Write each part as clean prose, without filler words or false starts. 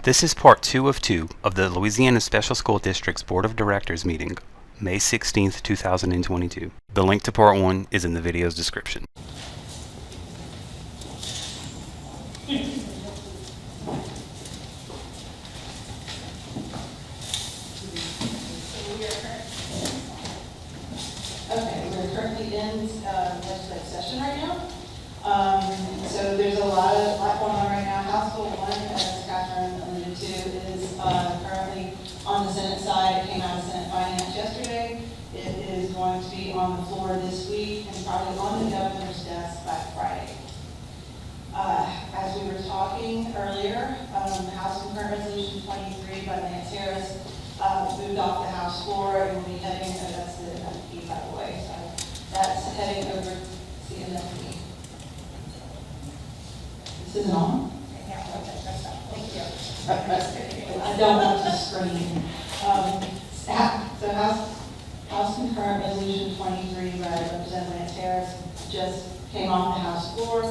This is part 2 of 2 of the Louisiana Special School District's Board of Directors meeting, May 16th, 2022. The link to part 1 is in the video's description. Okay, we're currently in legislative session right now. So there's a lot going on right now. House Bill 1, as Catherine alluded to, is currently on the Senate side. It came out of Senate Finance yesterday. It is going to be on the floor this week and probably on the governor's desk by Friday. As we were talking earlier, House Concurrent Resolution 23 by Lance Harris moved off the House floor and will be heading, that's the MFP by the way, so that's heading over to the MFP. This is on? Thank you. I don't want to scream. So House Concurrent Resolution 23 by Representative Lance Harris just came on the House floor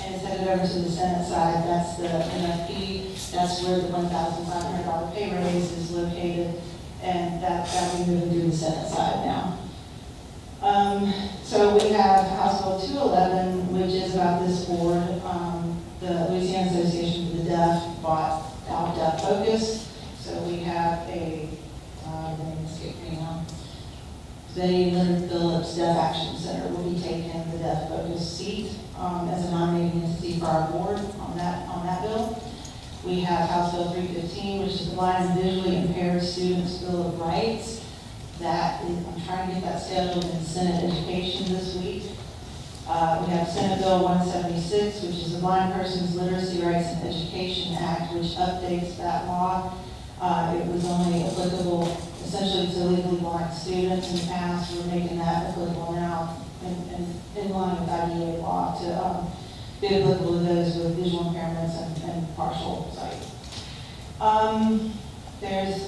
and is headed over to the Senate side. That's the MFP. That's where the $1,500 pay raise is located, and that'll be moving to the Senate side now. So we have House Bill 211, which is about this board. The Louisiana Association for the Deaf bought out Deaf Focus. So we have a, Betty Leonard Phillips Deaf Action Center will be taking the Deaf Focus seat as a nominating entity for our board on that bill. We have House Bill 315, which is the Blind and Visually Impaired Students Bill of Rights. I'm trying to get that scheduled in Senate Education this week. We have Senate Bill 176, which is the Blind Persons Literacy Rights and Education Act, which updates that law. It was only applicable essentially to legally blind students in the past. We're making that applicable now in line with IDA law to be applicable to those with visual impairments and partial sight. There's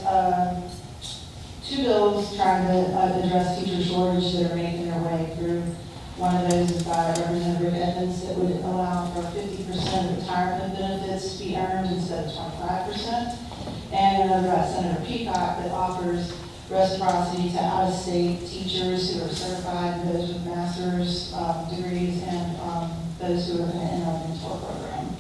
two bills trying to address teacher shortage that are making their way through. One of those is by Representative Evans that would allow for 50% retirement benefits to be earned instead of 25%. And another by Senator Peacock that offers reciprocity to out-of-state teachers who are certified, those with master's degrees, and those who are going to enter our mentor program.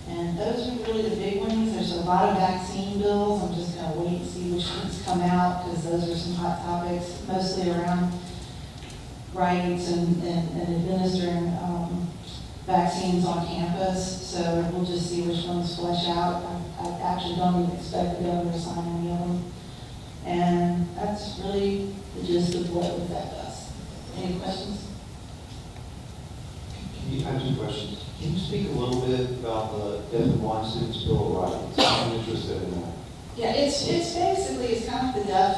And those are really the big ones. There's a lot of vaccine bills. I'm just going to wait and see which ones come out because those are some hot topics, mostly around rights and administering vaccines on campus. So we'll just see which ones flesh out. I actually don't even expect the governor to sign any of them. And that's really the gist of what that does. Any questions? I have two questions. Can you speak a little bit about the Deaf and Blind Students Bill of Rights? I'm interested in that. Yeah, it's kind of the Deaf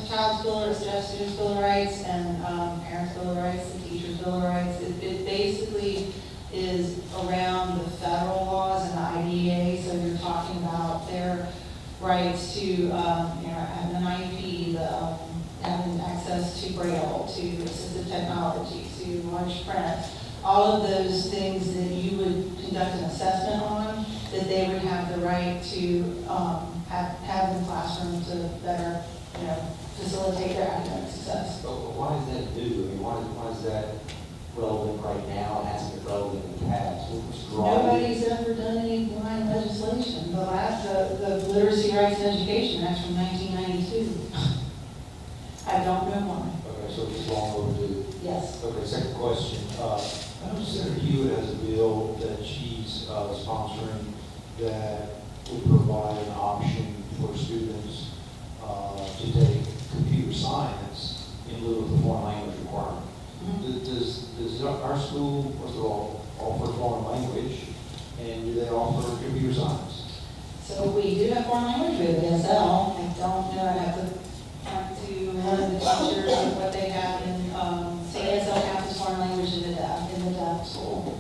Child's Bill or Deaf Students Bill of Rights and Parents Bill of Rights, the Teachers Bill of Rights. It basically is around the federal laws and the IDEA, so you're talking about their rights to having an IEP, having access to Braille, to assistive technology, to large print, all of those things that you would conduct an assessment on, that they would have the right to have in the classroom to better, facilitate their academic success. But why is that due? I mean, why is that relevant right now and hasn't been relevant in the past? Nobody's ever done any blind legislation. The Literacy Rights and Education Act from 1992. I don't know why. Okay, so it's long overdue. Yes. Okay, second question. I know Senator Hewitt has a bill that she's sponsoring that would provide an option for students to take computer science in lieu of the foreign language requirement. Mm-hmm. Does our school, first of all, offer foreign language, and do they offer computer science? So we do have foreign language with ASL. I don't know, I have to talk to one of the teachers of what they have in, ASL counts as foreign language in the deaf school.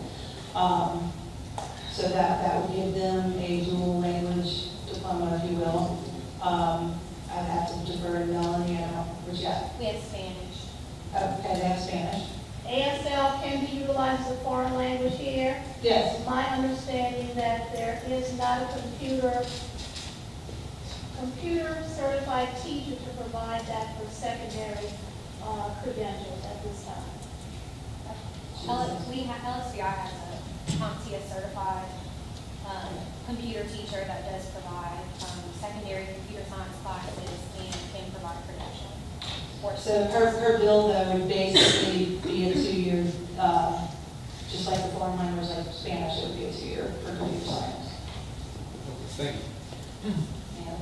So that would give them a dual language diploma, if you will. I'd have to defer to Melanie. I don't know which yet. We have Spanish. Okay, they have Spanish. ASL can be utilized as a foreign language here. Yes. My understanding that there is not a computer certified teacher to provide that for secondary credentials at this time. LSBI has a CompTIA certified computer teacher that does provide secondary computer science classes and can provide credentials. So her bill though would basically be a 2-year, just like the foreign language, like Spanish, it would be a 2-year for computer science. Thank you. Yeah.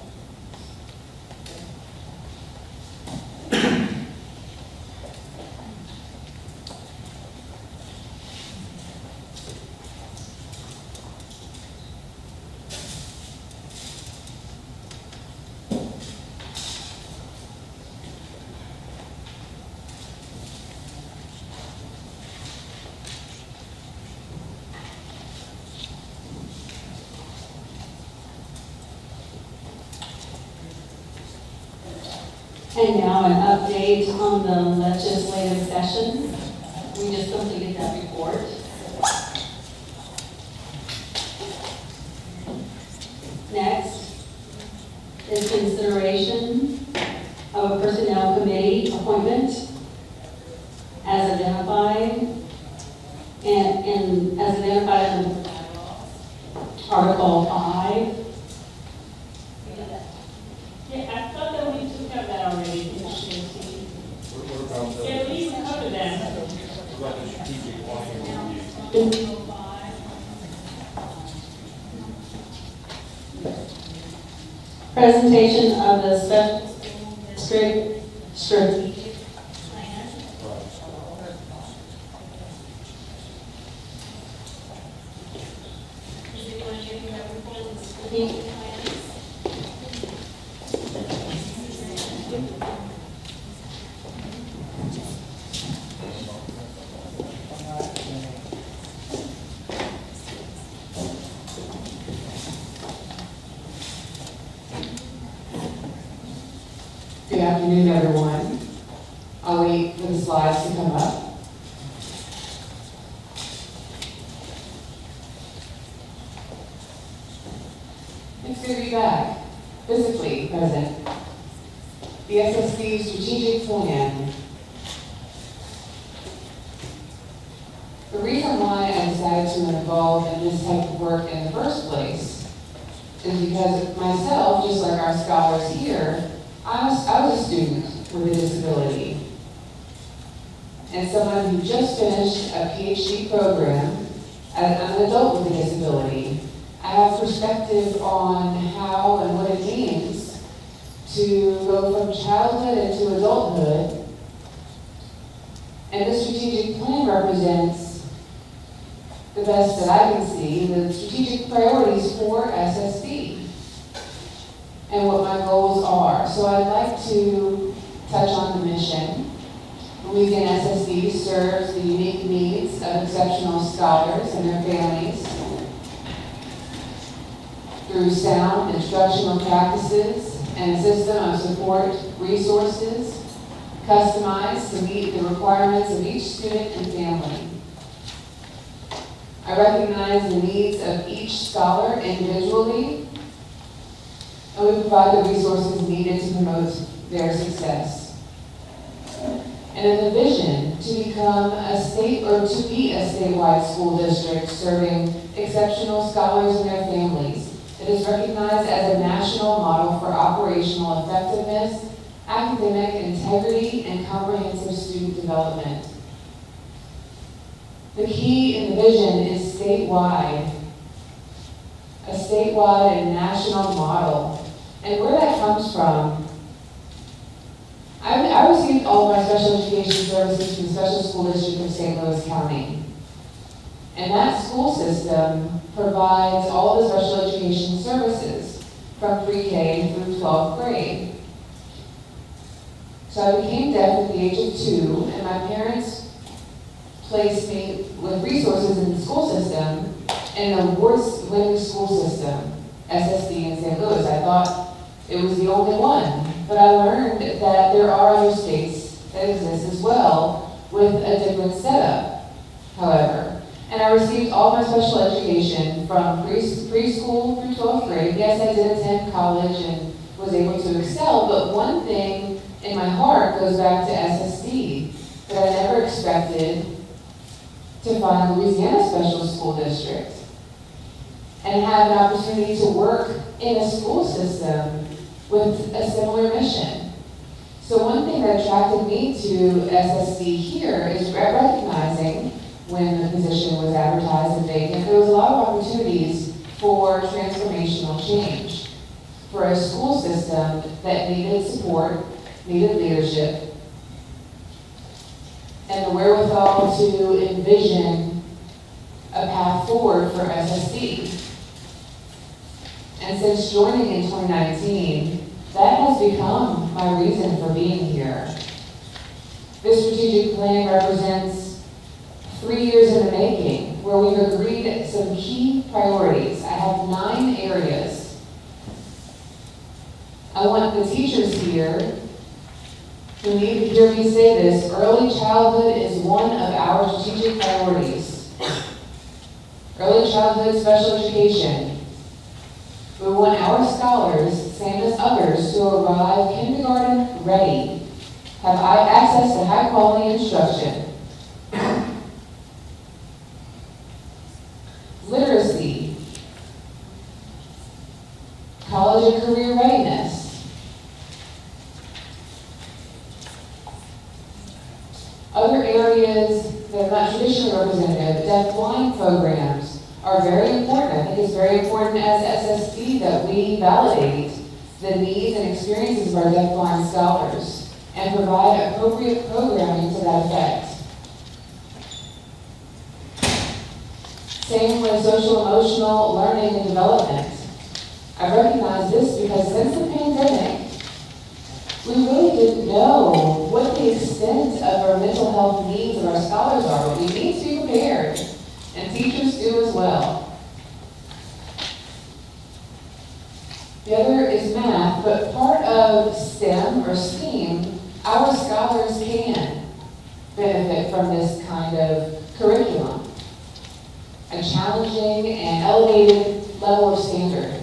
And now an update on the legislative session. We just completed that report. Next is consideration of a personnel committee appointment as identified and as identified in Article 5. Yeah, I thought that we took care of that already, Commissioner C. What about Yeah, we covered that. about the strategic planning review? Presentation of the strategic plan. Is it going to give you that report? Yeah. Good afternoon, everyone. I'll wait for the slides to come up. It's good to be back, physically present. The SSD strategic plan. The reason why I decided to involve in this type of work in the first place is because myself, just like our scholars here, I was a student with a disability. And someone who just finished a PhD program, I'm an adult with a disability. I have perspective on how and what it means to go from childhood into adulthood. And the strategic plan represents the best that I can see, the strategic priorities for SSD and what my goals are. So I'd like to touch on the mission. Louisiana SSD serves the unique needs of exceptional scholars and their families through sound instructional practices and a system of support resources customized to meet the requirements of each student and family. I recognize the needs of each scholar individually, and we provide the resources needed to promote their success. And in the vision to become a state or to be a statewide school district serving exceptional scholars and their families, it is recognized as a national model for operational effectiveness, academic integrity, and comprehensive student development. The key in the vision is statewide, a statewide and national model. And where that comes from, I received all of my special education services from the Special School District of St. Louis County. And that school system provides all the special education services from pre-K through 12th grade. So I became deaf at the age of 2, and my parents placed me with resources in the school system in an award-winning school system, SSD in St. Louis. I thought it was the only one, but I learned that there are other states that exist as well with a different setup, however. And I received all my special education from preschool through 12th grade. Yes, I did attend college and was able to excel, but one thing in my heart goes back to SSD that I never expected to find a Louisiana Special School District and have an opportunity to work in a school system with a similar mission. So one thing that attracted me to SSD here is recognizing when the position was advertised and vacant, there was a lot of opportunities for transformational change, for a school system that needed support, needed leadership, and the wherewithal to envision a path forward for SSD. And since joining in 2019, that has become my reason for being here. This strategic plan represents 3 years in the making, where we've agreed some key priorities. I have 9 areas. I want the teachers here who need to hear me say this. Early childhood is one of our strategic priorities. Early childhood special education. We want our scholars, same as others, to arrive kindergarten ready, have access to high quality instruction. Literacy, college and career readiness, other areas that are not traditionally representative, deaf-blind programs are very important. I think it's very important as SSD that we validate the needs and experiences of our deaf-blind scholars and provide appropriate programming to that effect. Same with social emotional learning and development. I recognize this because since the pandemic, we really didn't know what the extent of our mental health needs of our scholars are, but we need to be prepared, and teachers do as well. The other is math, but part of STEM or STEAM, our scholars can benefit from this kind of curriculum. A challenging and elevated level of standard.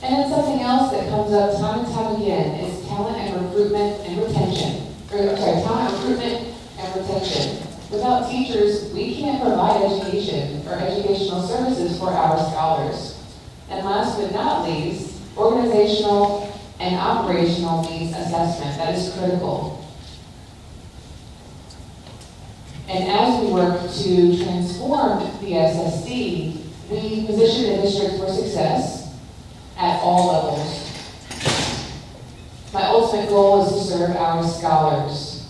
And then something else that comes up time and time again is talent and recruitment and retention. Talent, recruitment, and retention. Without teachers, we can't provide education or educational services for our scholars. And last but not least, organizational and operational needs assessment. That is critical. And as we work to transform the SSD, we position the district for success at all levels. My ultimate goal is to serve our scholars.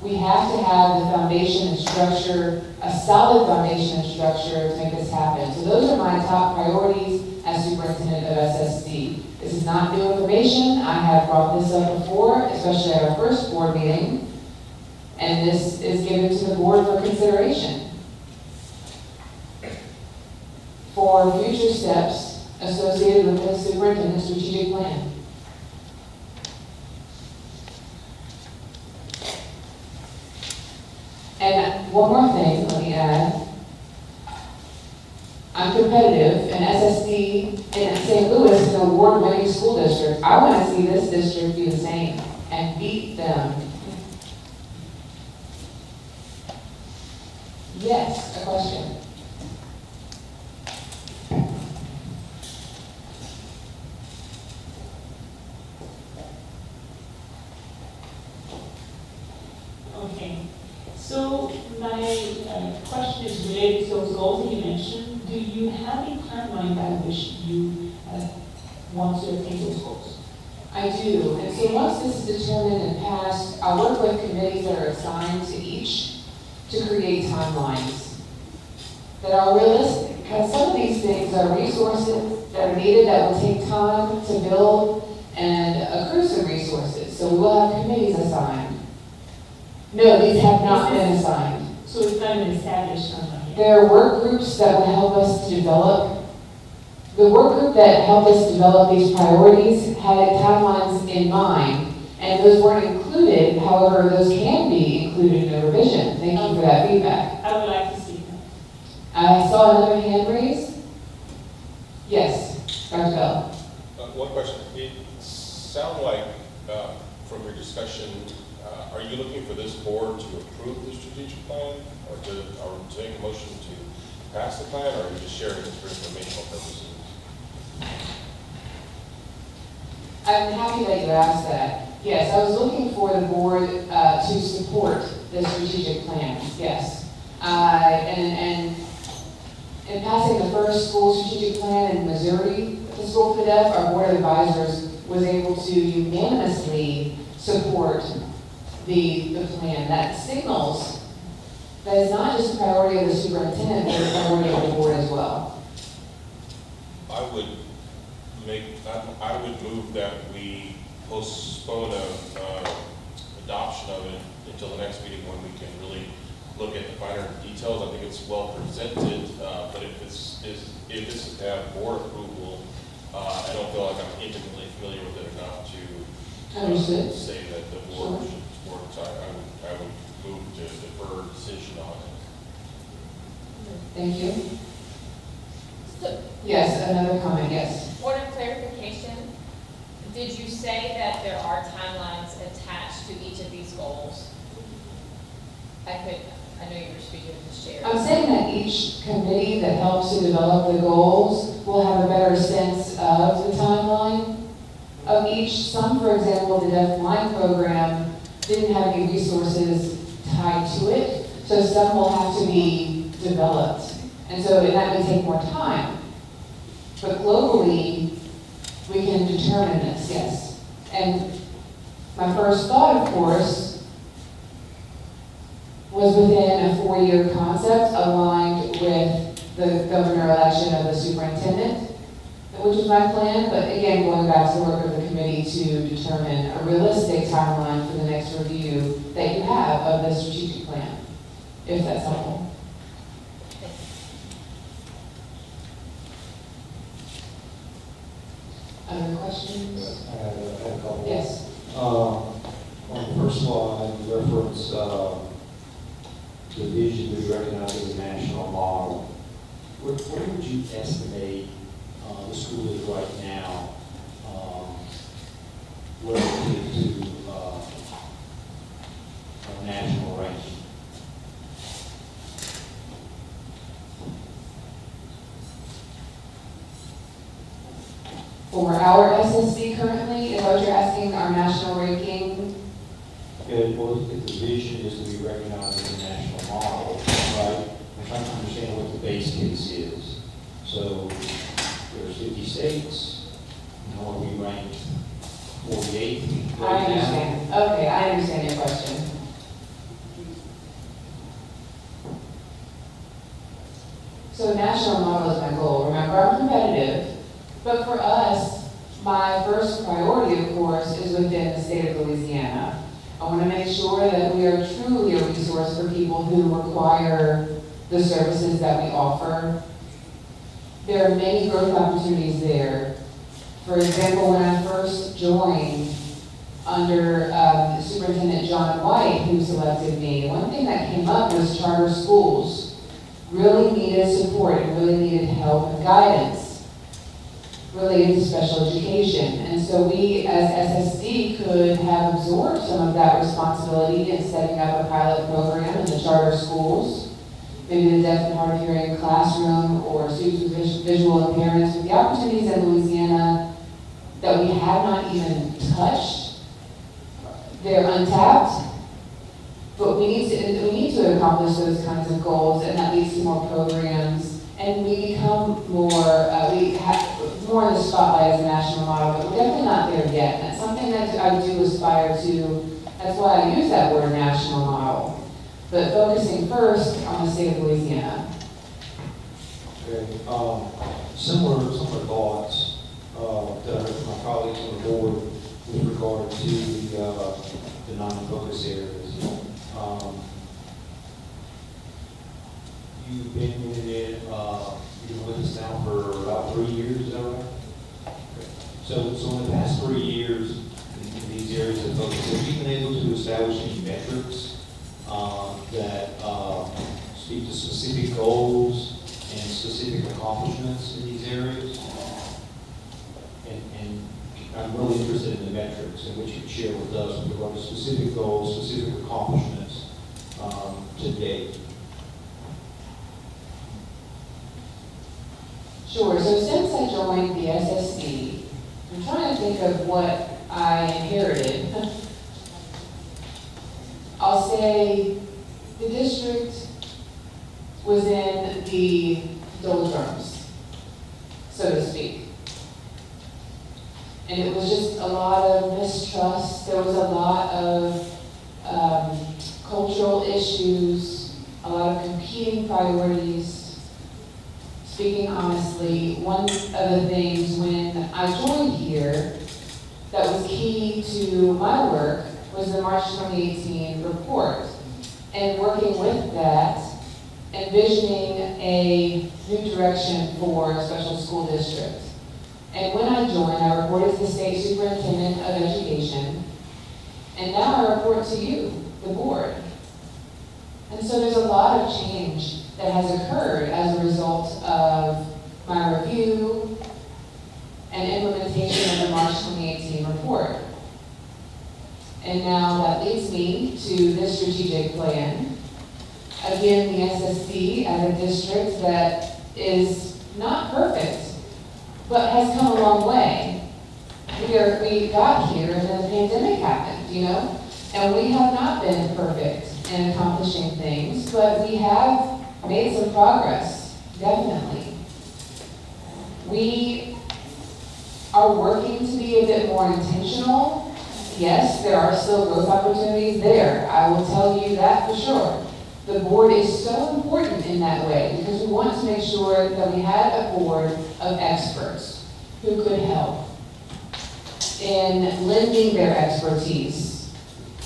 We have to have the foundation and structure, a solid foundation and structure to make this happen. So those are my top priorities as superintendent of SSD. This is not new information. I have brought this up before, especially at our first board meeting. And this is given to the board for consideration for future steps associated with the superintendent's strategic plan. And one more thing, let me add. I'm competitive, and SSD in St. Louis is an award-winning school district. I want to see this district do the same and beat them. Yes, a question. Okay, so my question is related to those goals that you mentioned. Do you have a timeline by which you want to attain those goals? I do, and so once this is determined and passed, I'll work with committees that are assigned to each to create timelines that are realistic. Because some of these things are resources that are needed that will take time to build and accrue some resources. So we will have committees assigned. No, these have not been assigned. So it's not an established timeline yet? There are work groups that will help us to develop. The work group that helped us develop these priorities had timelines in mind, And those weren't included, however, those can be included in a revision. Thank you for that feedback. I would like to see that. I saw another hand raised. Yes, Dr. Bell. One question. It sounds like, from your discussion, are you looking for this board to approve the strategic plan, or to make a motion to pass the plan, or are you just sharing it for informational purposes? I'm happy that you asked that. Yes, I was looking for the board to support the strategic plan, yes. And in passing the first school strategic plan in Missouri, the School for the Deaf, our board of advisors was able to unanimously support the plan. That signals that it's not just a priority of the superintendent, but a priority of the board as well. I would move that we postpone adoption of it until the next meeting when we can really look at the finer details. I think it's well presented, but if this is to have board approval, I don't feel like I'm intimately familiar with it enough to Understood. say that the board should support it. So I would move to defer decision on it. Thank you. So, Yes, another comment, yes. point of clarification, did you say that there are timelines attached to each of these goals? I know you were speaking with the chair. I'm saying that each committee that helps to develop the goals will have a better sense of the timeline of each. Some, for example, the Deaf Blind program didn't have any resources tied to it, so some will have to be developed. And so that may take more time. But globally, we can determine this, yes. And my first thought, of course, was within a 4-year concept aligned with the governor election of the superintendent, which was my plan. But again, going back to the work of the committee to determine a realistic timeline for the next review that you have of the strategic plan, if that's helpful. Other questions? I had a couple. Yes. On the first slide, you reference the vision we recognize as a national model. Where would you estimate the school is right now relative to a national ranking? For our SSD currently, is what you're asking, our national ranking? Yeah, well, if the vision is to be recognized as a national model, right? I'm trying to understand what the base case is. So there's 50 states, are we ranked 48th I right now? understand. Okay, I understand your question. So national model is my goal. Remember, I'm competitive, but for us, my first priority, of course, is within the state of Louisiana. I want to make sure that we are truly a resource for people who require the services that we offer. There are many growth opportunities there. For example, when I first joined under Superintendent John White, who selected me, one thing that came up was charter schools really needed support and really needed help and guidance related to special education. And so we, as SSD, could have absorbed some of that responsibility in setting up a pilot program in the charter schools, maybe the deaf and hard of hearing classroom or students with visual impairments, with the opportunities in Louisiana that we have not even touched. They're untapped, but we need to accomplish those kinds of goals, and that leads to more programs, and we become more, we have more in the spotlight as a national model, but we're definitely not there yet. And that's something that I do aspire to. That's why I use that word national model, but focusing first on the state of Louisiana. Okay, similar thoughts that I heard from my colleagues on the board with regard to the non-focus areas. You've been in it, you've been with us now for about 3 years, is that right? Okay. So in the past 3 years, in these these areas of focus, have we been able to establish any metrics that speak to specific goals and specific accomplishments in these areas? And I'm really interested in the metrics and which you could share with us with regard to specific goals, specific accomplishments to date. Sure, so since I joined the SSC, I'm trying to think of what I inherited. I'll say the district was in the doldrums, so to speak. And it was just a lot of mistrust, there was a lot of cultural issues, a lot of competing priorities. Speaking honestly, one of the things when I joined here that was key to my work was the March 2018 report. And working with that, envisioning a new direction for a special school district. And when I joined, I reported to the State Superintendent of Education, and now I report to you, the board. And so there's a lot of change that has occurred as a result of my review and implementation of the March 2018 report. And now that leads me to this strategic plan. Again, the SSC as a district that is not perfect, but has come a long way. We got here and then the pandemic happened, and we have not been perfect in accomplishing things, but we have made some progress, definitely. We are working to be a bit more intentional. Yes, there are still growth opportunities there. I will tell you that for sure. The board is so important in that way because we want to make sure that we had a board of experts who could help in lending their expertise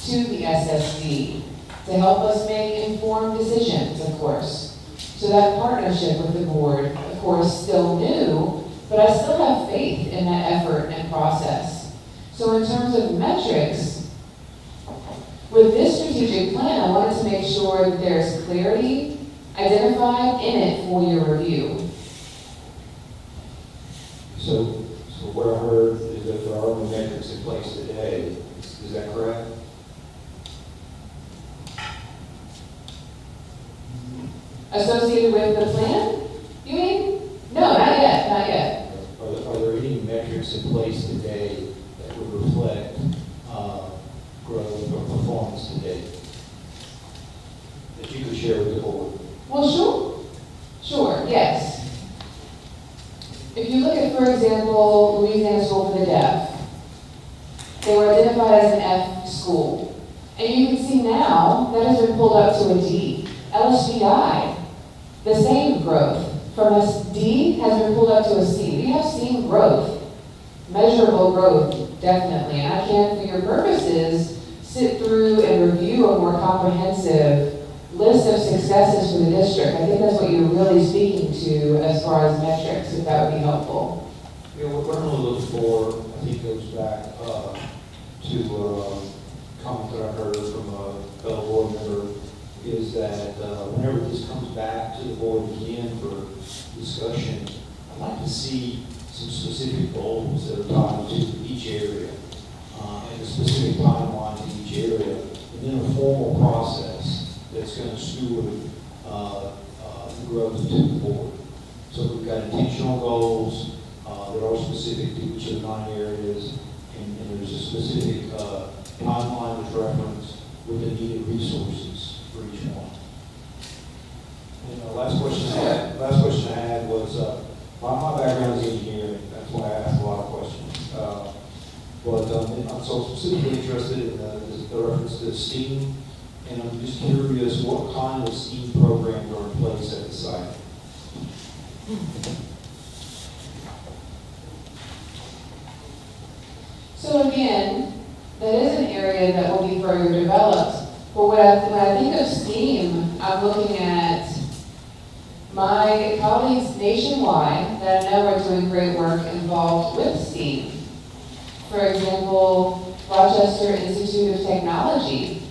to the SSD to help us make informed decisions, of course. So that partnership with the board, of course, still new, but I still have faith in that effort and process. So in terms of metrics, with this strategic plan, I wanted to make sure that there's clarity identified in it for your review. So what I heard is that there are no metrics in place today. Is that correct? Associated with the plan, you mean? No, not yet, not yet. Are there any metrics in place today that would reflect growth or performance today that you could share with the board? Well, sure, yes. If you look at, for example, Louisiana School for the Deaf, they were identified as an F school. And you can see now that has been pulled up to a D. LSBI, the same growth. From a D has been pulled up to a C. We have seen growth, measurable growth, definitely. And I can, for your purposes, sit through and review a more comprehensive list of successes for the district. I think that's what you're really speaking to as far as metrics, if that would be helpful. Yeah, what we're going to look for, I think, goes back to a comment that I heard from a fellow board member, is that whenever this comes back to the board again for discussion, I'd like to see some specific goals that are tied to each area and a specific timeline to each area, and then a formal process that's going to steward the growth to the board. So we've got intentional goals that are specific to each of the 9 areas, and there's a specific timeline that's referenced with the needed resources for each one. And the last question I had was, my background is engineering. That's why I ask a lot of questions. But I'm so specifically interested in the reference to STEAM, and I'm just curious what kind of STEAM programs are in place at the site. So again, that is an area that will be further developed. But when I think of STEAM, I'm looking at my colleagues nationwide that I know are doing great work involved with STEAM. For example, Rochester Institute of Technology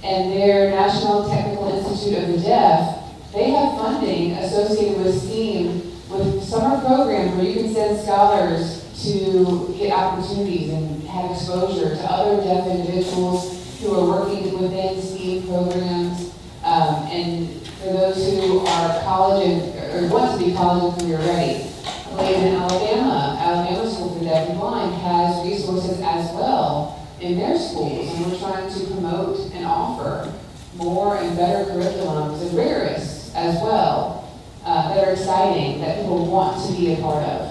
and their National Technical Institute of the Deaf, they have funding associated with STEAM with summer programs where you can send scholars to get opportunities and have exposure to other deaf individuals who are working within STEAM programs. And for those who are college or want to be college and career ready. I believe in Alabama School for the Deaf and Blind has resources as well in their schools, and we're trying to promote and offer more and better curriculums and rigorous as well that are exciting, that people want to be a part of.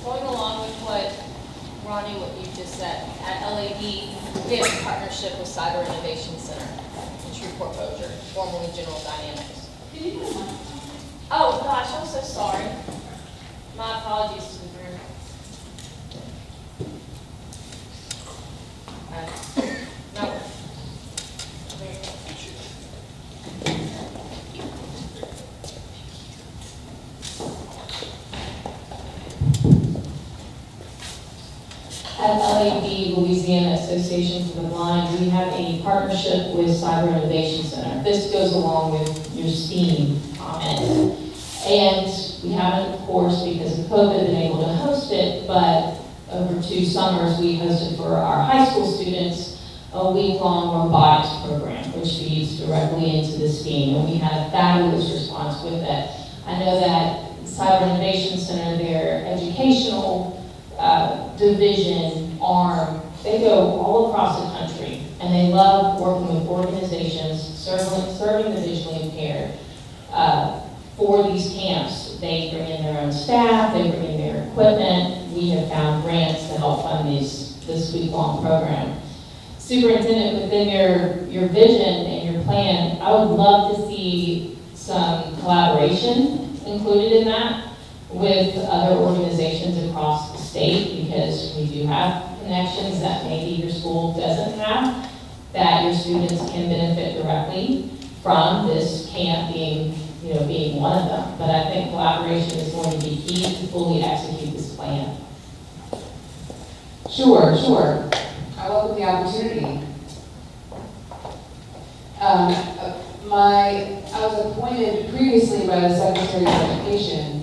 Going along with what, Ronnie, what you just said, at LAD, we have a partnership with Cyber Innovation Center in Shreveport Bossier, formerly General Dynamics. Oh, gosh, I'm so sorry. My apologies to the group. No. At LAD, Louisiana Association for the Blind, we have a partnership with Cyber Innovation Center. This goes along with your STEAM comment. And we haven't, of course, because of COVID, been able to host it, but over 2 summers, we hosted for our high school students a week-long robotics program, which feeds directly into the STEAM, and we had a fabulous response with it. I know that Cyber Innovation Center, their educational division, arm, they go all across the country, and they love working with organizations serving the visually impaired for these camps. They bring in their own staff, they bring in their equipment. We have found grants to help fund this week-long program. Superintendent, within your vision and your plan, I would love to see some collaboration included in that with other organizations across the state, because we do have connections that maybe your school doesn't have, that your students can benefit directly from this camp being one of them. But I think collaboration is going to be key to fully execute this plan. Sure. I welcome the opportunity. I was appointed previously by the Secretary of Education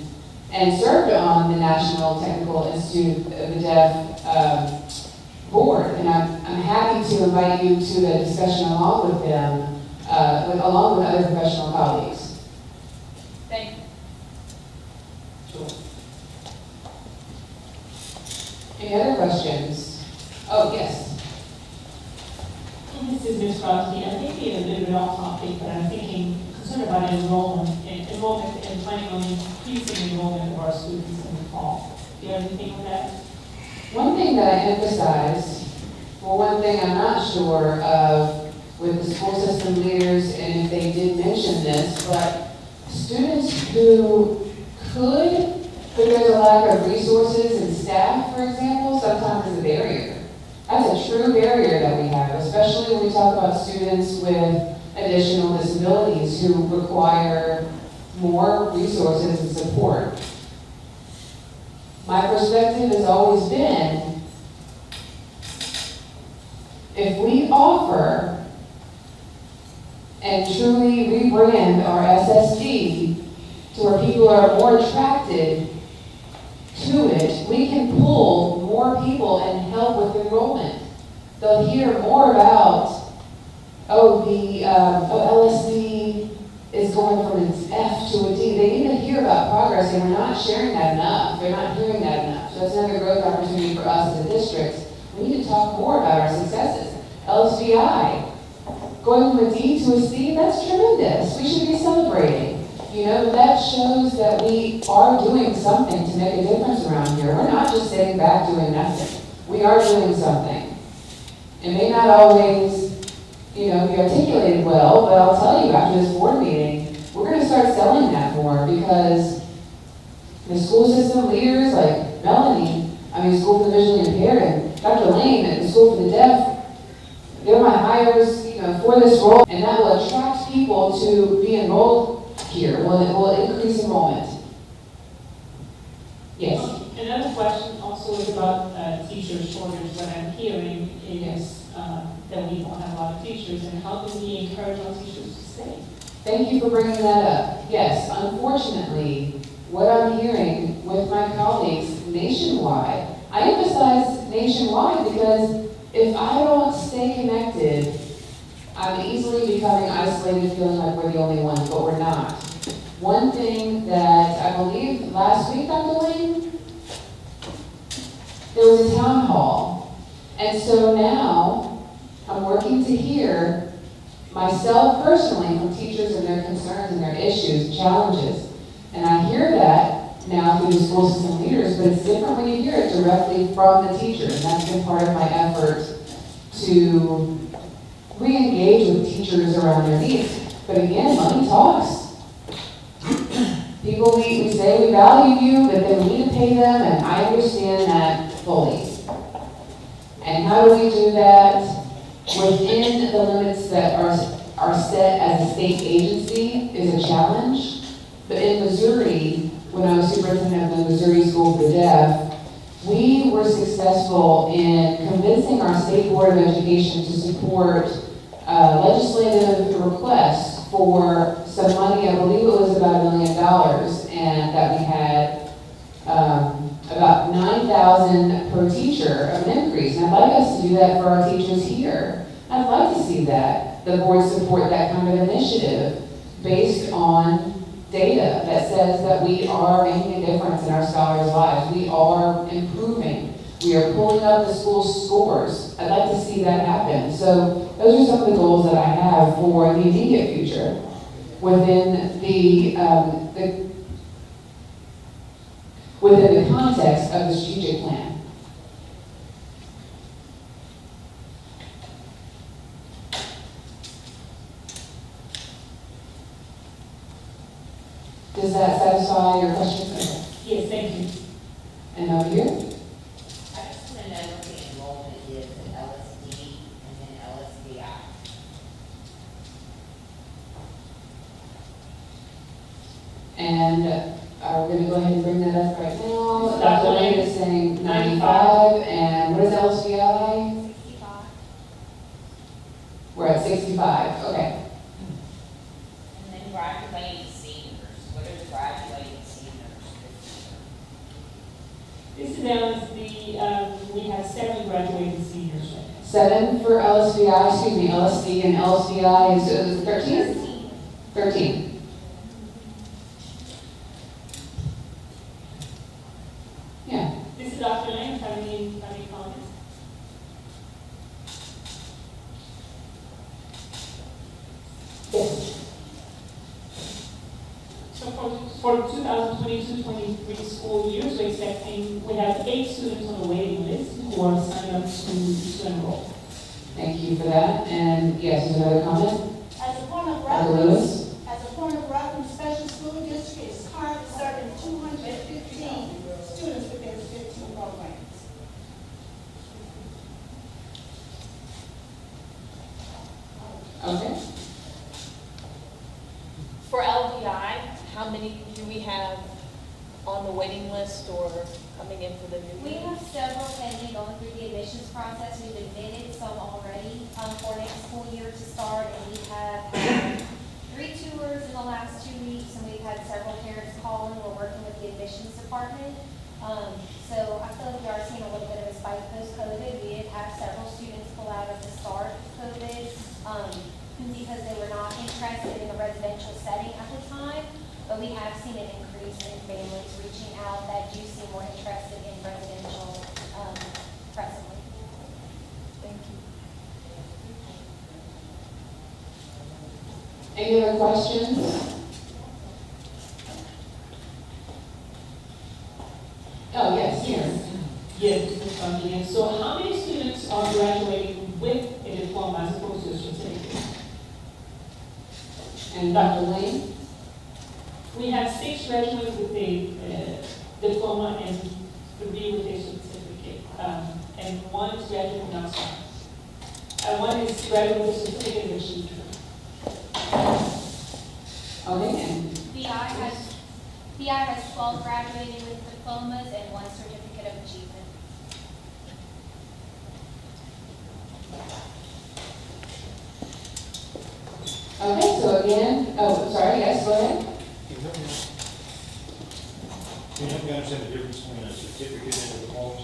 and served on the National Technical Institute of the Deaf board, and I'm happy to invite you to the discussion along with them, along with other professional colleagues. Thank you. Sure. Any other questions? Oh, yes. This is Ms. Crosby. I think it's a little bit off topic, but I'm concerned about enrollment and planning on increasing enrollment of our students in the fall. Do you have anything on that? One thing that I emphasize, one thing I'm not sure of with the school system leaders, and if they did mention this, but students who could, but there's a lack of resources and staff, for example, sometimes is a barrier. That's a true barrier that we have, especially when we talk about students with additional disabilities who require more resources and support. My perspective has always been, if we offer and truly rebrand our SSD to where people are more attracted to it, we can pull more people and help with enrollment. They'll hear more about, LSD is going from an F to a D. They need to hear about progress, and we're not sharing that enough. They're not hearing that enough. So that's another growth opportunity for us as a district. We need to talk more about our successes. LSVI, going from a D to a C, that's tremendous. We should be celebrating. That shows that we are doing something to make a difference around here. We're not just sitting back doing nothing. We are doing something. It may not always, be articulated well, but I'll tell you, after this board meeting, we're going to start selling that more, because the school system leaders like Melanie, School for the Visually Impaired, and Dr. Lane at the School for the Deaf, they're my hires, for this role, and that will attract people to be enrolled here. Will increase enrollment. Yes, Another question also is about teacher shortage. What I'm hearing is that we don't have a lot of teachers, and how do we encourage our teachers to stay? thank you for bringing that up. Yes, unfortunately, what I'm hearing with my colleagues nationwide, I emphasize nationwide because if I don't stay connected, I'm easily becoming isolated, feeling like we're the only ones, but we're not. One thing that I believe last week, Dr. Lane, there was a town hall. And so now I'm working to hear myself personally from teachers and their concerns and their issues, challenges. And I hear that now through the school system leaders, but it's different when you hear it directly from the teacher. And that's been part of my effort to re-engage with teachers around their needs. But again, money talks. People, we say we value you, but then we need to pay them, and I understand that fully. And how do we do that within the limits that are set as a state agency is a challenge. But in Missouri, when I was superintendent of the Missouri School for the Deaf, we were successful in convincing our State Board of Education to support legislative requests for some money. I believe it was about $1 million, and that we had about 9,000 per teacher of an increase. And I'd like us to do that for our teachers here. I'd like to see that the board support that kind of initiative based on data that says that we are making a difference in our scholars' lives. We are improving. We are pulling up the school scores. I'd like to see that happen. So those are some of the goals that I have for the immediate future within the context of the strategic plan. Does that satisfy your question? Yes, thank you. And over here? I just want to know what the enrollment is in LSD and then LSDI. And are we going to go ahead and bring that up right now? Dr. Dr. Lane Lane is saying 95, and what is LSVI? 65. We're at 65, okay. And then graduating seniors, what are the graduating seniors this year? This is LSD, we have 7 graduating seniors right now. 7 for LSVI, excuse me, LSD and LSVI is 13? 13. Yeah. This is Dr. Lane, have any comments? Yes. So for 2022-23 school year, we're expecting, we have 8 students on the waiting list who are signed up to enroll. Thank you for that. And yes, there's another comment? As a point of Dr. reference, Lewis? as a point of reference, Special School District is currently serving 215 students within 15 programs. Okay. For LDI, how many do we have on the waiting list or coming in for the new? We have several pending going through the admissions process. We've admitted some already for next school year to start, and we have had 3 tours in the last 2 weeks, and we've had several parents call in. We're working with the admissions department. So I feel like we are seeing a little bit of a spike post-COVID. We did have several students pull out at the start of COVID because they were not interested in the residential setting at the time. But we have seen an increase in families reaching out that do seem more interested in residential presently. Thank you. Any other questions? Oh, yes, here. Yes, Ms. Bondian. So how many students are graduating with a diploma as opposed to a certificate? And Dr. Lane? We have 6 graduates with a diploma and 3 with a certificate. And 1 is graduating outside. And 1 is graduating with a certificate in teacher. Okay, and VI has PI has 12 graduating with diplomas and 1 certificate of achievement. Okay, so again, oh, sorry, yes, go ahead. Can you help me understand the difference between a certificate and a diploma?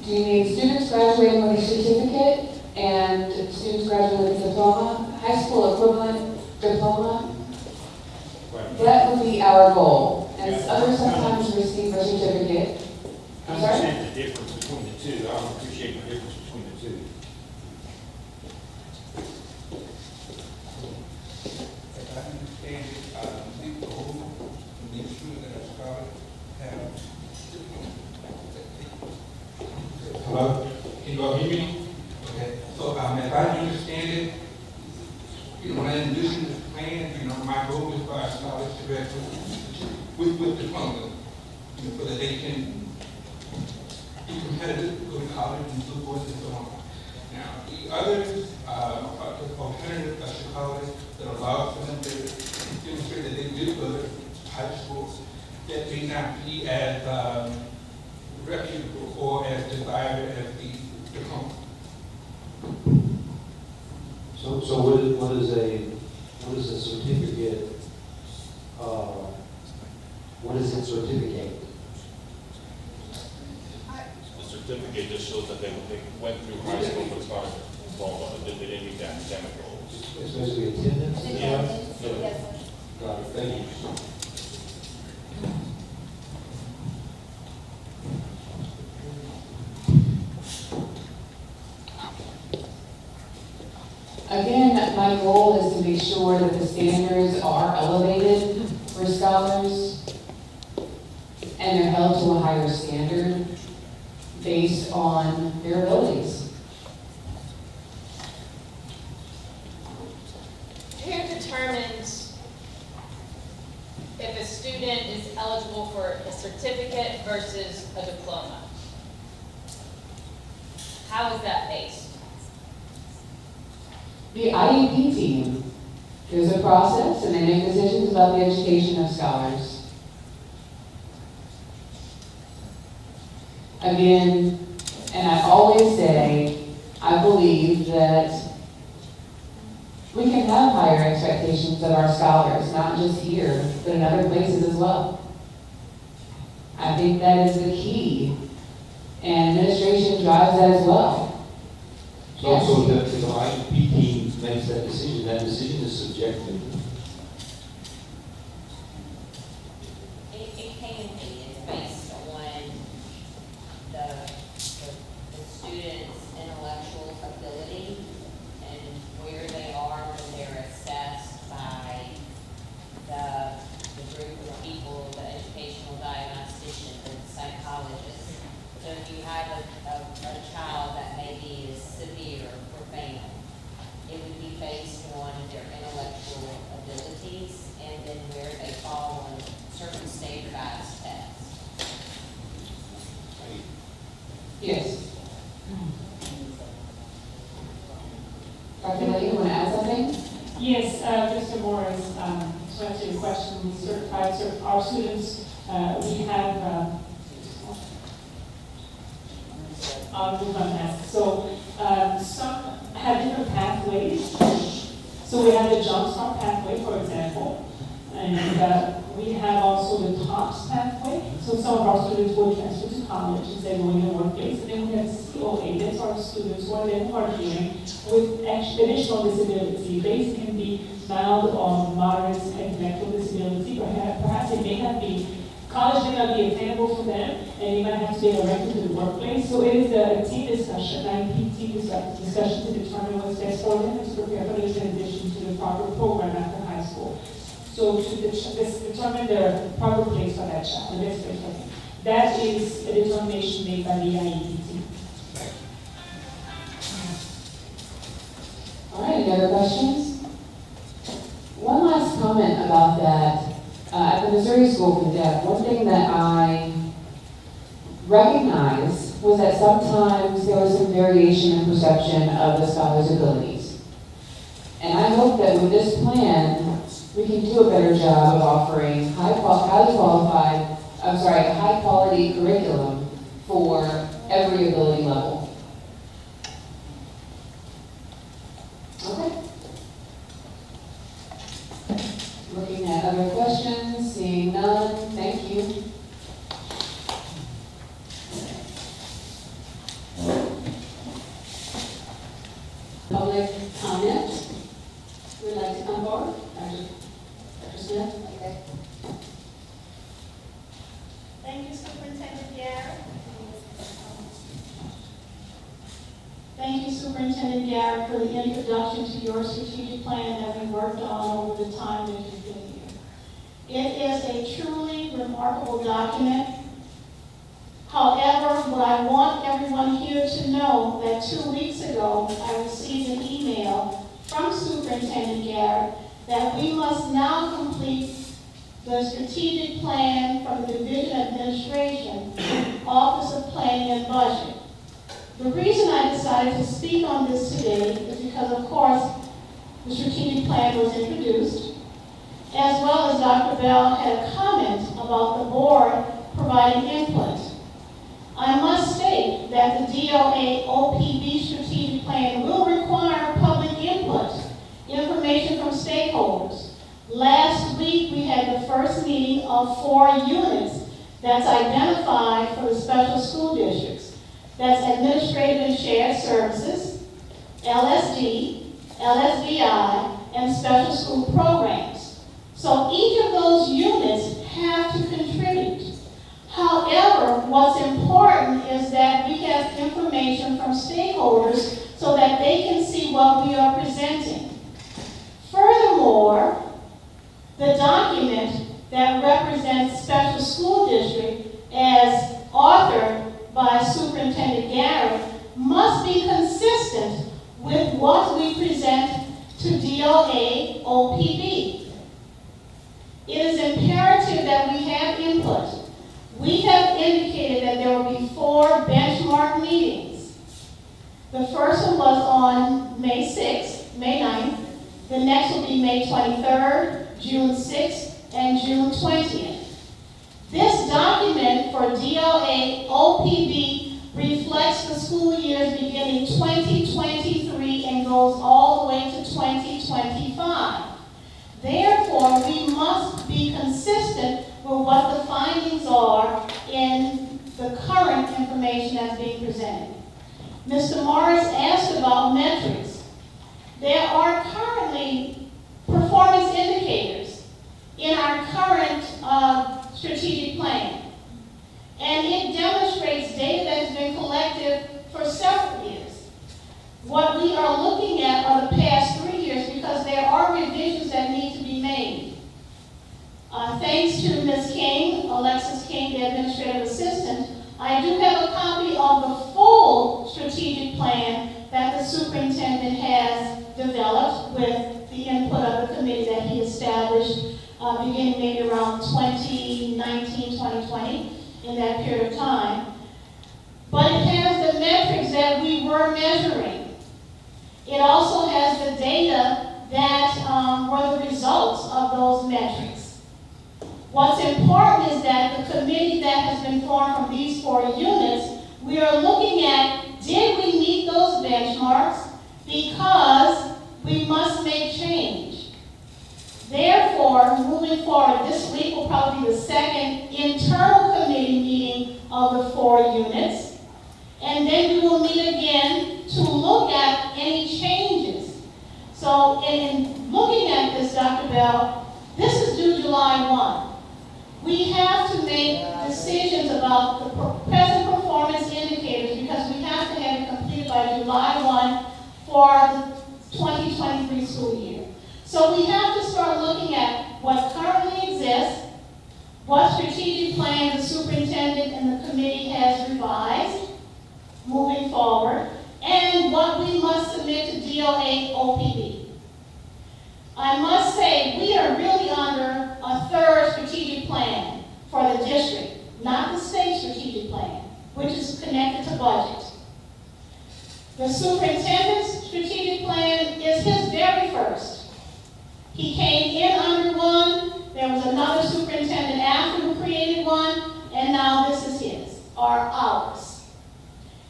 Do you mean students graduating with a certificate and students graduating with a diploma? High school equivalent diploma? Right. That would be our goal. And others sometimes receive a certificate. I I'm sorry? understand the difference between the two. I don't appreciate the difference between the two. If I understand it, I think the whole, the students that are scholar have. Hello, can you all hear me? Okay, so, if I understand it, when I envision this plan, my goal is for our scholars to graduate with diploma, so that they can be competitive, go to college and so forth and so on. Now, the others, alternative colleges that allow for them to demonstrate that they did go to high schools that may not be as reputable or as desired as the diploma. So what is a certificate, what is it certificate? The certificate just shows that they went through high school, but it's not a diploma, they didn't meet the academic goals. It's basically attendance? Yes, Yeah. yes. Got it, thank you. Again, my goal is to make sure that the standards are elevated for scholars and they're held to a higher standard based on their abilities. Who determines if a student is eligible for a certificate versus a diploma? How is that based? The IEP team, there's a process and they make decisions about the education of scholars. Again, and I always say, I believe that we can have higher expectations of our scholars, not just here, but in other places as well. I think that is the key, and administration drives that as well. So if the IEP team makes that decision is subjective. It can be, it's based on the student's intellectual ability and where they are when they're assessed by the group of people, the educational diagnostician, the psychologist. So if you have a child that maybe is severe or failing, it would be based on their intellectual abilities and then where they fall on certain standardized tests. Yes. Dr. Lee, you want to add something? Yes, Mr. Morris, to answer your question, our students, we have, so some have different pathways. So we have the Jumpstart pathway, for example, and we have also the TOPS pathway. So some of our students will transfer to college and say going in the workplace. And then we have COA, that's our students who are then working with additional disability. They can be mild or moderate intellectual disability. Perhaps it may not be, college may not be attainable for them, and you might have to be directed to the workplace. So it is a team discussion, IEP team discussion to determine what's best for them and to prepare for the transition to the proper program after high school. So to determine the proper place for that child, the best place for them. That is a determination made by the IEP team. All right, any other questions? One last comment about that. At the Missouri School for the Deaf, one thing that I recognized was that sometimes there was some variation in perception of the scholar's abilities. And I hope that with this plan, we can do a better job of offering high quality curriculum for every ability level. Okay. Looking at other questions, seeing none, thank you. Public comment, would like to come forward? Dr. Smith? Okay. Thank you, Superintendent Garrett. Thank you, Superintendent Garrett, for the introduction to your strategic plan that we worked on over the time that you've been here. It is a truly remarkable document. However, what I want everyone here to know that 2 weeks ago, I received an email from Superintendent Garrett that we must now complete the strategic plan from the Division of Administration, Office of Planning and Budget. The reason I decided to speak on this today is because, of course, the strategic plan was introduced, as well as Dr. Bell had a comment about the board providing input. I must state that the DOA OPB strategic plan will require public input, information from stakeholders. Last week, we had the first meeting of 4 units that's identified for the special school districts. That's Administrative and Shared Services, LSD, LSVI, and Special School Programs. So each of those units have to contribute. However, what's important is that we have information from stakeholders so that they can see what we are presenting. Furthermore, the document that represents Special School District as authored by Superintendent Garrett must be consistent with what we present to DOA OPB. It is imperative that we have input. We have indicated that there will be 4 benchmark meetings. The first one was on May 6th, May 9th. The next will be May 23rd, June 6th, and June 20th. This document for DOA OPB reflects the school years beginning 2023 and goes all the way to 2025. Therefore, we must be consistent with what the findings are in the current information that's being presented. Mr. Morris asked about metrics. There are currently performance indicators in our current strategic plan. And it demonstrates data that has been collected for several years. What we are looking at are the past 3 years because there are revisions that need to be made. Thanks to Ms. King, Alexis King, the administrative assistant, I do have a copy of the full strategic plan that the superintendent has developed with the input of the committee that he established beginning maybe around 2019, 2020, in that period of time. But it has the metrics that we were measuring. It also has the data that were the results of those metrics. What's important is that the committee that has been formed from these 4 units, we are looking at, did we meet those benchmarks? Because we must make change. Therefore, moving forward, this week will probably be the second internal committee meeting of the 4 units. And then we will meet again to look at any changes. So in looking at this, Dr. Bell, this is due July 1. We have to make decisions about the present performance indicators because we have to have it completed by July 1 for the 2023 school year. So we have to start looking at what currently exists, what strategic plan the superintendent and the committee has revised moving forward, and what we must submit to DOA OPB. I must say, we are really under a 3rd strategic plan for the district, not the state strategic plan, which is connected to budget. The superintendent's strategic plan is his very 1st. He came in under one, there was another superintendent after who created one, and now this is his, or ours.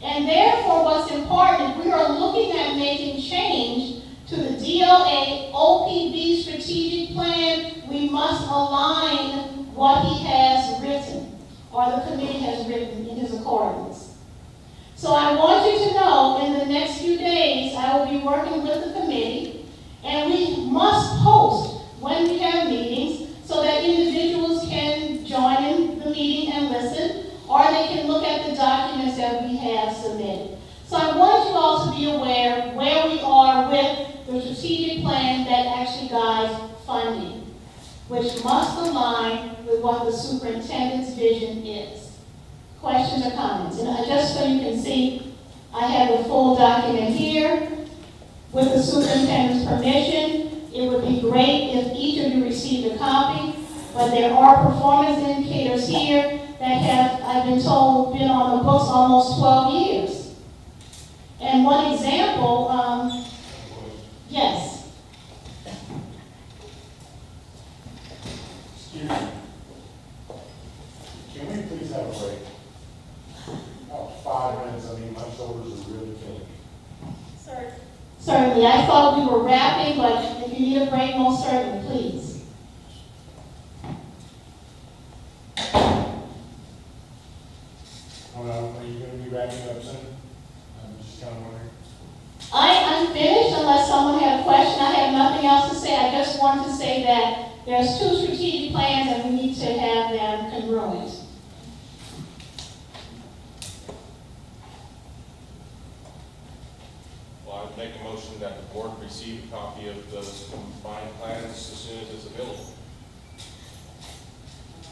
And therefore, what's important, if we are looking at making change to the DOA OPB strategic plan, we must align what he has written, or the committee has written in his accordance. So I want you to know, in the next few days, I will be working with the committee, and we must post when we have meetings so that individuals can join in the meeting and listen, or they can look at the documents that we have submitted. So I want you all to be aware where we are with the strategic plan that actually guides funding, which must align with what the superintendent's vision is. Questions or comments? And just so you can see, I have the full document here. With the superintendent's permission, it would be great if each of you received a copy, but there are performance indicators here that have, I've been told, been on the books almost 12 years. And one example, yes. Excuse me. Can we please have a break? About 5 minutes, I mean, my shoulders are really killing me. Sir. Certainly, I thought we were wrapping, but if you need a break, most certainly, please. Hold on, are you going to be wrapping up soon? I'm just kind of wondering. I'm finished unless someone had a question. I have nothing else to say. I just want to say that there's 2 strategic plans and we need to have them congruent. Well, I would make a motion that the board receive a copy of those combined plans as soon as it's available.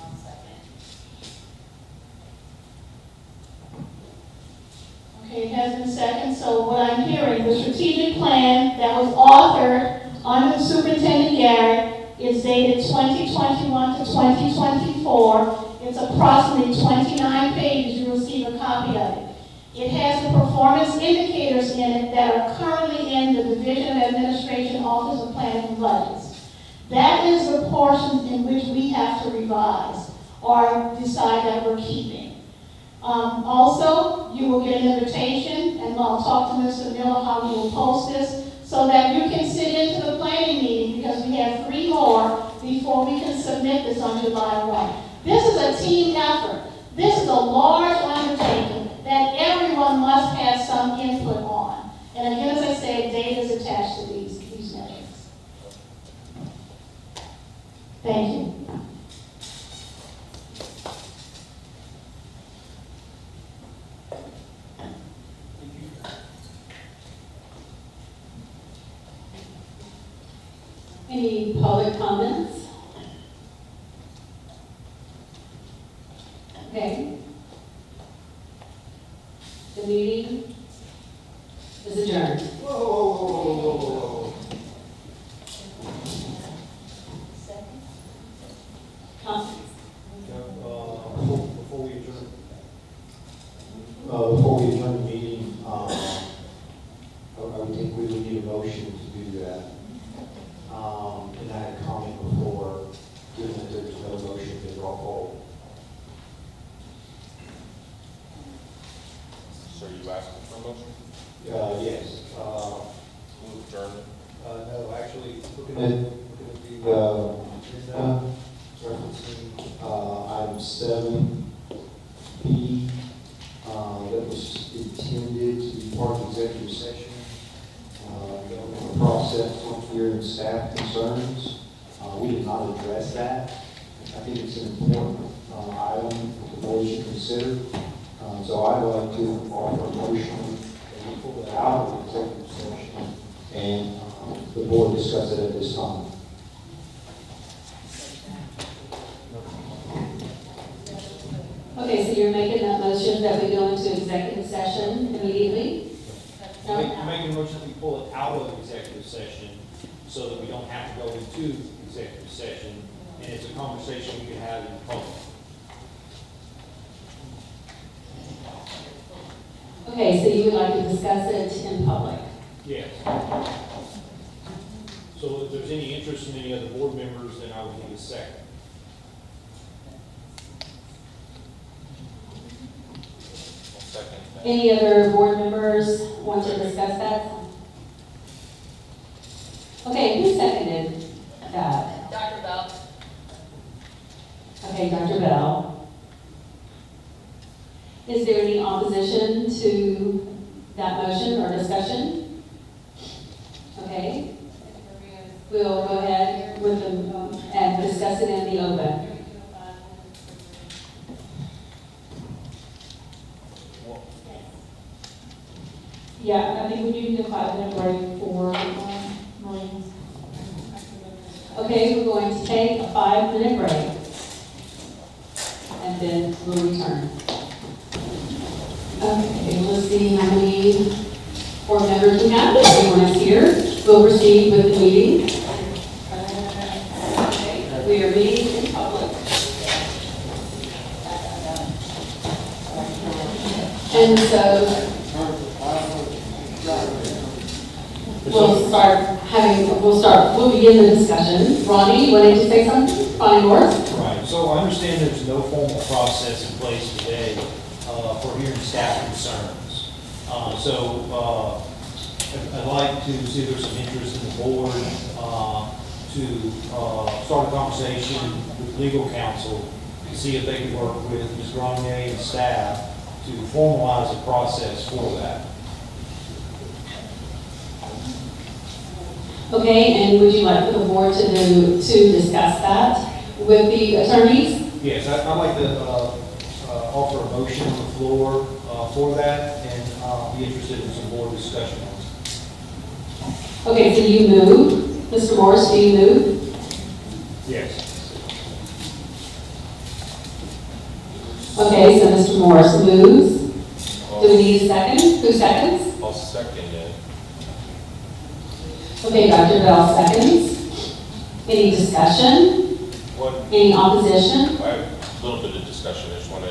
I'll second. Okay, it has been second, so what I'm hearing, the strategic plan that was authored under the Superintendent Garrett is dated 2021 to 2024. It's approximately 29 pages. You will receive a copy of it. It has the performance indicators in it that are currently in the Division of Administration Office of Planning and Budgets. That is the portion in which we have to revise or decide that we're keeping. Also, you will get an invitation, and I'll talk to Mr. Miller how we will post this, so that you can sit into the planning meeting, because we have 3 more before we can submit this on July 1. This is a team effort. This is a large undertaking that everyone must have some input on. And again, as I said, data is attached to these metrics. Thank you. Any public comments? Okay. The meeting is adjourned. Whoa. Before we adjourn the meeting, I would think we would need a motion to do that. And I had a comment before, given that there's no motion, to roll call. So are you asking for a motion? Yes. Move adjournment. No, actually, looking at the agenda, referencing item 7B, that was intended to be part of executive session. Government process, here and staff concerns. We did not address that. I think it's an important item that the board should consider. So I'd like to offer a motion that we pull it out of the executive session and the board discuss it at this time. Okay, so you're making that motion that we go into executive session immediately? No? Make a motion that we pull it out of executive session so that we don't have to go into executive session, and it's a conversation we can have in public. Okay, so you would like to discuss it in public? Yes. any interest from any other board members, then I would need a second. Second. Any other board members want to discuss that? Okay, who seconded that? Dr. Bell? Okay, Dr. Bell. Is there any opposition to that motion or discussion? Okay, we'll go ahead with the, and discuss it in the open. Yeah, I think we need a 5-minute break for, Marines. Okay, we're going to take a 5-minute break. And then we'll return. Okay, let's see how many board members we have. Everyone is here. We'll proceed with the meeting. Okay, we are meeting in public. And so we'll begin the discussion. Ronnie, you wanted to say something? Ronnie Morris? Right, so I understand there's no formal process in place today for hearing staff concerns. I'd like to see if there's some interest in the board to start a conversation with legal counsel to see if they can work with Ms. Grenier and staff to formalize a process for that. Okay, and would you like for the board to discuss that with the attorneys? Yes, I'd like to offer a motion on the floor for that, and be interested in some board discussion on it. Okay, so you move. Mr. Morris, do you move? Yes. Okay, so Mr. Morris moves. Do we need a second? Who seconds? I'll second it. Okay, Dr. Bell seconds. Any discussion? Any opposition? I have a little bit of discussion. I just want to,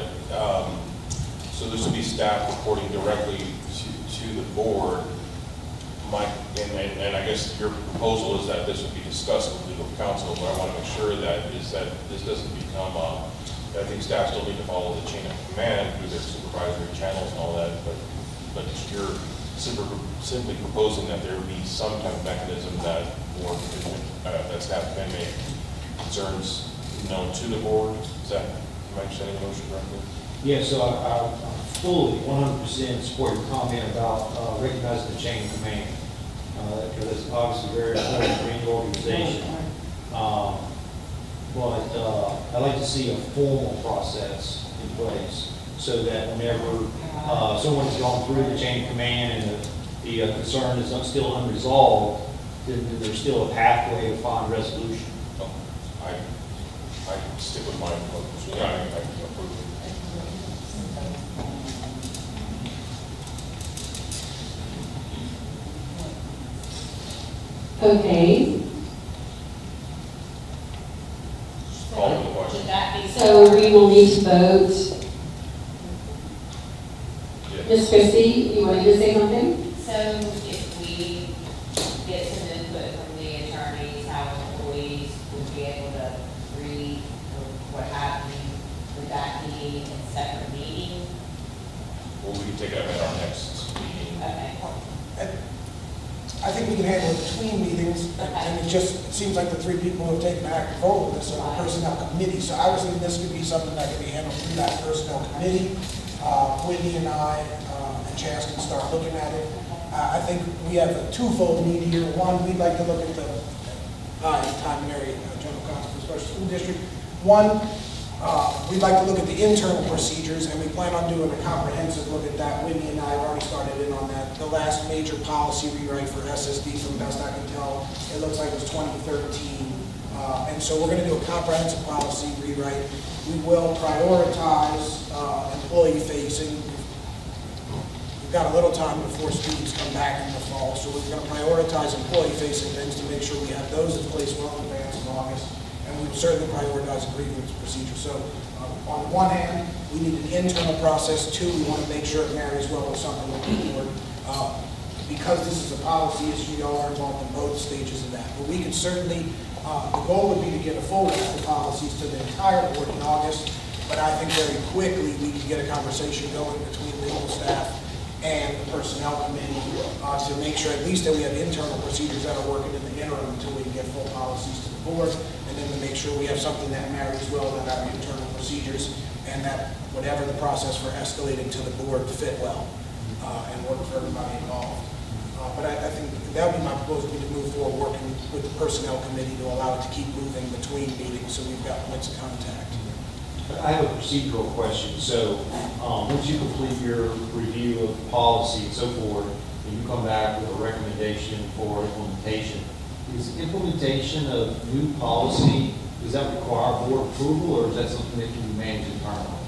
so this will be staff reporting directly to the board. And I guess your proposal is that this would be discussed with legal counsel, but I want to make sure that this doesn't become, I think staff still need to follow the chain of command through their supervisory channels and all that, but you're simply proposing that there be some type of mechanism that board, that staff can make concerns known to the board. Is that, am I understanding the motion correctly? Yeah, so I fully, 100% support your comment about recognizing the chain of command. Because it's obviously very important for any organization. But I'd like to see a formal process in place so that whenever someone's gone through the chain of command and the concern is still unresolved, then there's still a pathway to find resolution. I stick with my motion. Yeah, I approve it. Okay, Call the question. Would that be? so we will need to vote. Yeah. Ms. Christie, you wanted to say something? So if we get some input from the attorneys, how employees would be able to read or what have you, would that be a separate meeting? Well, we can take it up at our next meeting. Okay. I think we can handle it between meetings, and it seems like the three people who have taken active vote with this are the personnel committee. So I was thinking this could be something that could be handled through that personnel committee. Whitney and I and Chance can start looking at it. I think we have a twofold need here. One, we'd like to look at the Tom Mary General Counsel for Special School District. One, we'd like to look at the internal procedures, and we plan on doing a comprehensive look at that. Whitney and I have already started in on that. The last major policy rewrite for SSD, from best I can tell, it looks like it was 2013. And so we're going to do a comprehensive policy rewrite. We will prioritize employee-facing. We've got a little time before students come back in the fall, so we're going to prioritize employee-facing things to make sure we have those in place well in advance of August. And we will certainly prioritize a grievance procedure. So on one hand, we need an internal process. Two, we want to make sure it marries well with something with the board. because this is a policy issue, y'all are involved in both stages of that. But we can certainly, the goal would be to get a full list of policies to the entire board in August, but I think very quickly we can get a conversation going between legal staff and the personnel committee to make sure at least that we have internal procedures that are working in the interim until we can get full policies to the board, and then to make sure we have something that marries well with our internal procedures and that whatever the process for escalating to the board fit well and work for everybody involved. But I think that would be my proposal, to move forward working with the personnel committee to allow it to keep moving between meetings so we've got points of contact. I have a procedural question. So, once you complete your review of the policy and so forth, and you come back with a recommendation for implementation, is implementation of new policy, does that require board approval, or is that something that can be managed internally?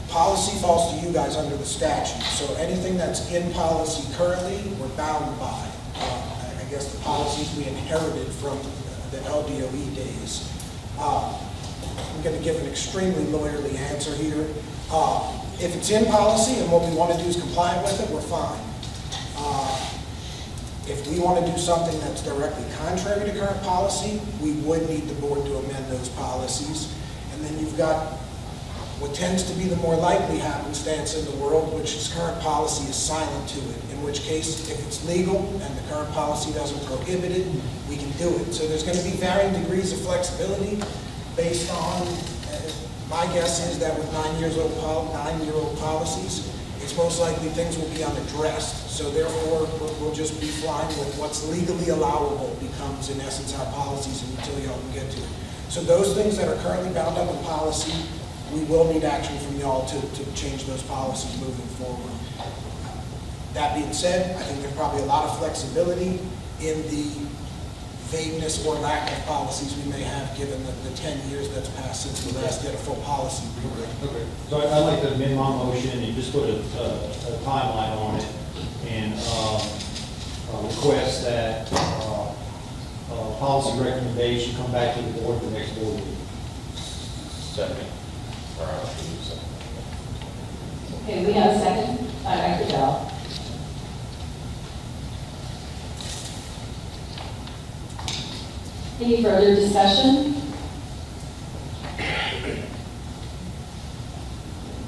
Policy falls to you guys under the statute, so anything that's in policy currently, we're bound by. I guess the policies we inherited from the LDOE days. I'm going to give an extremely lawyerly answer here. If it's in policy and what we want to do is comply with it, we're fine. If we want to do something that's directly contrary to current policy, we would need the board to amend those policies. And then you've got what tends to be the more likely happenstance in the world, which is current policy is silent to it, in which case, if it's legal and the current policy doesn't prohibit it, we can do it. So there's going to be varying degrees of flexibility based on, my guess is that with 9-year-old policies, it's most likely things will be unaddressed. So therefore, we'll just be flying with what's legally allowable becomes in essence our policies until y'all can get to it. So those things that are currently bound up in policy, we will need action from y'all to change those policies moving forward. That being said, I think there's probably a lot of flexibility in the vagueness or lack of policies we may have given the 10 years that's passed since we last did a full policy rewrite. Okay. So I'd like to amend my motion and just put a timeline on it and request that policy recommendation come back to the board for the next board meeting. Second. All right, I'll do the second. Okay, we have a second by Dr. Bell. Any further discussion?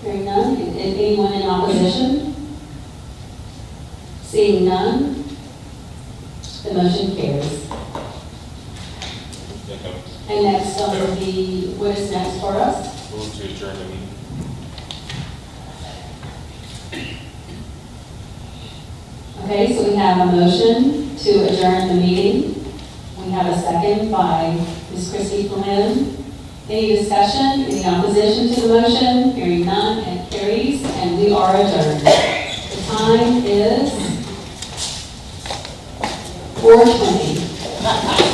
Hearing none, anyone in opposition? Seeing none, the motion carries. And next on the, what is next for us? Move to adjourn the meeting. Okay, so we have a motion to adjourn the meeting. We have a second by Ms. Christie Flynn. Any discussion, any opposition to the motion? Hearing none, it carries, and we are adjourned. The time is 4:20.